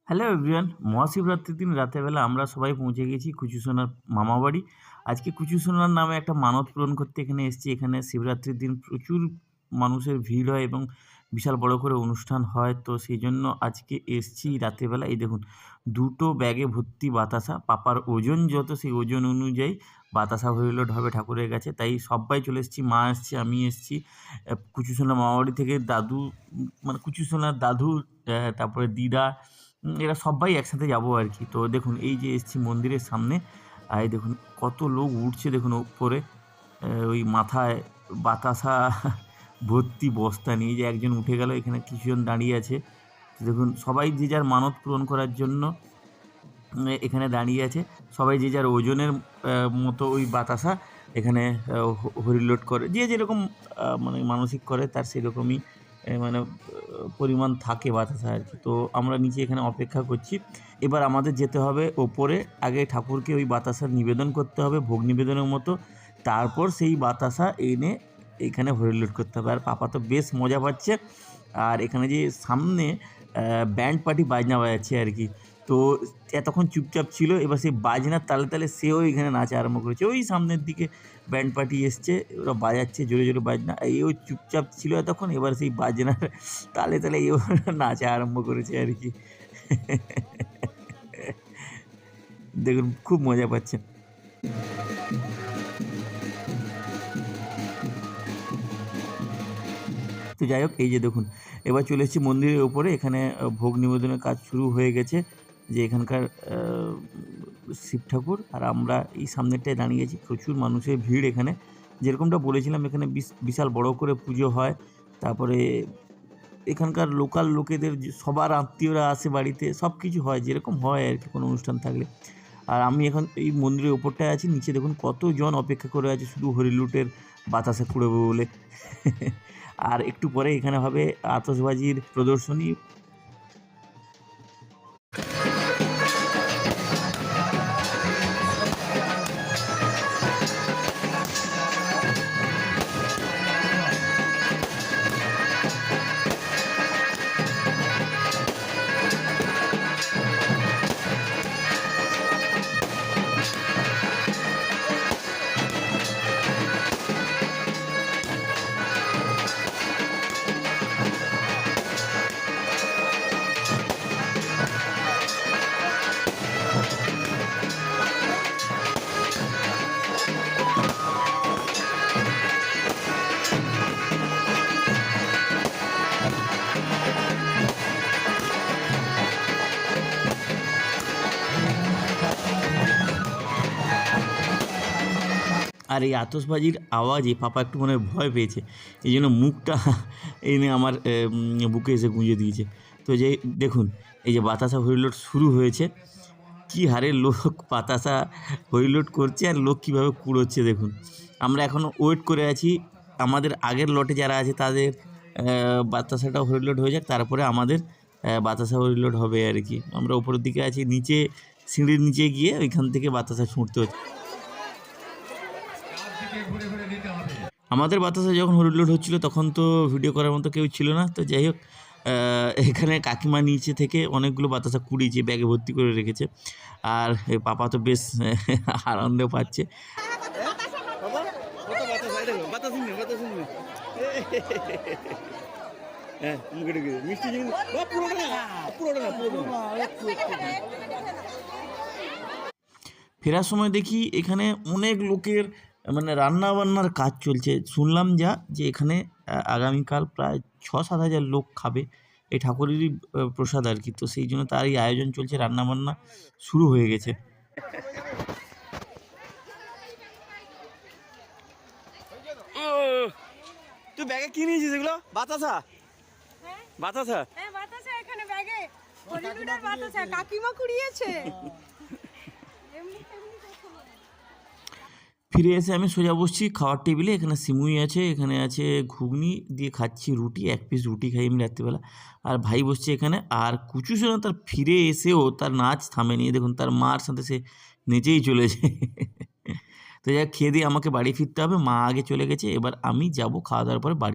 Hello everyone, মহাশিবরাত্রির দিন রাতের বেলা আমরা সবাই পৌঁছে গেছি কুচু সোনার মামাবাড়ি। আজকে কুচু সোনার নামে একটা মানত পূরণ করতে এখানে এসেছি। এখানে শিবরাত্রির দিন প্রচুর মানুষের ভিড় হয় এবং বিশাল বড় করে অনুষ্ঠান হয়। তো সেই জন্য আজকে এসেছি রাতের বেলা। এই দেখুন, দুটো ব্যাগে ভর্তি বাতাসা। পাপার ওজন যত সেই ওজন অনুযায়ী বাতাসা হরিলোড হবে ঠাকুরের কাছে। তাই সব্বাই চলে এসেছি, মা এসছে, আমি এসছি। কুচু সোনার মামাবাড়ি থেকে দাদু, মানে কুচু সোনার দাদু, তারপরে দিদা, এরা সবাই একসাথে যাবো আর কি। তো দেখুন, এই যে এসছি মন্দিরের সামনে, আর এই দেখুন কত লোক উঠছে দেখুন উপরে। ওই মাথায় বাতাসা ভর্তি বস্তা নিয়ে, যে একজন উঠে গেল, এখানে কিছুজন দাঁড়িয়ে আছে। তো দেখুন, সবাই যে যার মানত পূরণ করার জন্য এখানে দাঁড়িয়ে আছে। সবাই যে যার ওজনের মতো ওই বাতাসা এখানে হরিলোড করে, যে যেরকম মানে মানসিক করে তার সেরকমই মানে পরিমাণ থাকে বাতাসা আর কি। তো আমরা নিচে এখানে অপেক্ষা করছি। এবার আমাদের যেতে হবে ওপরে, আগে ঠাকুরকে ওই বাতাসা নিবেদন করতে হবে ভোগ নিবেদনের মতো, তারপর সেই বাতাসা এনে এখানে হরিলোড করতে হবে। আর পাপা তো বেশ মজা পাচ্ছে। আর এখানে যে সামনে ব্যান্ড পার্টি বাজনা বাজাচ্ছে আর কি। তো এতক্ষণ চুপচাপ ছিল, এবার সেই বাজনার তালে তালে সেও এখানে নাচা আরম্ভ করেছে। ওই সামনের দিকে ব্যান্ড পার্টি এসছে, ওরা বাজাচ্ছে জোরে জোরে বাজনা। এও চুপচাপ ছিল এতক্ষণ, এবার সেই বাজনার তালে তালে এও নাচা আরম্ভ করেছে আর কি। দেখুন, খুব মজা পাচ্ছে। তো যাই হোক, এই যে দেখুন, এবার চলে এসেছি মন্দিরের ওপরে। এখানে ভোগ নিবেদনের কাজ শুরু হয়ে গেছে। যে এখানকার শিব ঠাকুর, আর আমরা এই সামনেরটায় দাঁড়িয়েছি। প্রচুর মানুষের ভিড় এখানে। যেরকমটা বলেছিলাম, এখানে বিশাল বড় করে পুজো হয়। তারপরে এখানকার লোকাল লোকেদের সবার আত্মীয়রা আসে বাড়িতে, সব কিছু হয় যেরকম হয় আর কি কোনো অনুষ্ঠান থাকলে। আর আমি এখন এই মন্দিরের ওপরটায় আছি। নিচে দেখুন কতজন অপেক্ষা করে আছে শুধু হরিলুটের বাতাসে কুড়াবে বলে। আর একটু পরে এখানে হবে আতশবাজির প্রদর্শনী। আর এই আতশবাজির আওয়াজে পাপা একটু মনে হয় ভয় পেয়েছে, এই জন্য মুখটা এনে আমার বুকে এসে গুঁজে দিয়েছে। তো যে দেখুন, এই যে বাতাসা হরিলোড শুরু হয়েছে, কী হারে লোক বাতাসা হরিলোড করছে আর লোক কীভাবে কুড়োচ্ছে দেখুন। আমরা এখনও ওয়েট করে আছি, আমাদের আগের লটে যারা আছে তাদের বাতাসাটা হরিলোড হয়ে যাক, তারপরে আমাদের বাতাসা হরিলোড হবে আর কি। আমরা উপরের দিকে আছি, নিচে সিঁড়ির নিচে গিয়ে ওইখান থেকে বাতাসা ছুঁড়তে হচ্ছে। আমাদের বাতাসে যখন হরিলোড হচ্ছিল তখন তো ভিডিও করার মতো কেউ ছিল না। তো যাই হোক, এখানে কাকিমা নিচে থেকে অনেকগুলো বাতাসা কুড়িয়েছে, ব্যাগে ভর্তি করে রেখেছে। আর পাপা তো বেশ আনন্দ পাচ্ছে। ফেরার সময় দেখি এখানে অনেক লোকের মানে রান্নাবান্নার কাজ চলছে। শুনলাম যে এখানে আগামীকাল প্রায় ৬-৭ হাজার লোক খাবে এই ঠাকুরেরই প্রসাদ আর কি। তো সেই জন্য তারই আয়োজন চলছে, রান্নাবান্না শুরু হয়ে গেছে। তুই ব্যাগে কি নিয়েছিস এগুলো? বাতাসা? বাতাসা? হ্যাঁ, বাতাসা এখানে ব্যাগে। হলিউডের বাতাসা কাকিমা কুড়িয়েছে। ফিরে এসে আমি সোজা বসছি খাওয়ার টেবিলে। এখানে সিমুই আছে, এখানে আছে ঘুগনি দিয়ে খাচ্ছি, রুটি, 1 পিস রুটি খাই আমি রাত্রিবেলা। আর ভাই বসছে এখানে। আর কুচু সোনা তার ফিরে এসেও তার নাচ থামেনি। দেখুন, তার মার সাথে সে নেচেই চলেছে। তো যাই খেয়ে দিয়ে আমাকে বাড়ি ফিরতে হবে। মা আগে চলে গেছে, এবার আমি যাব খাওয়া দাওয়ার পরে বাড়ি।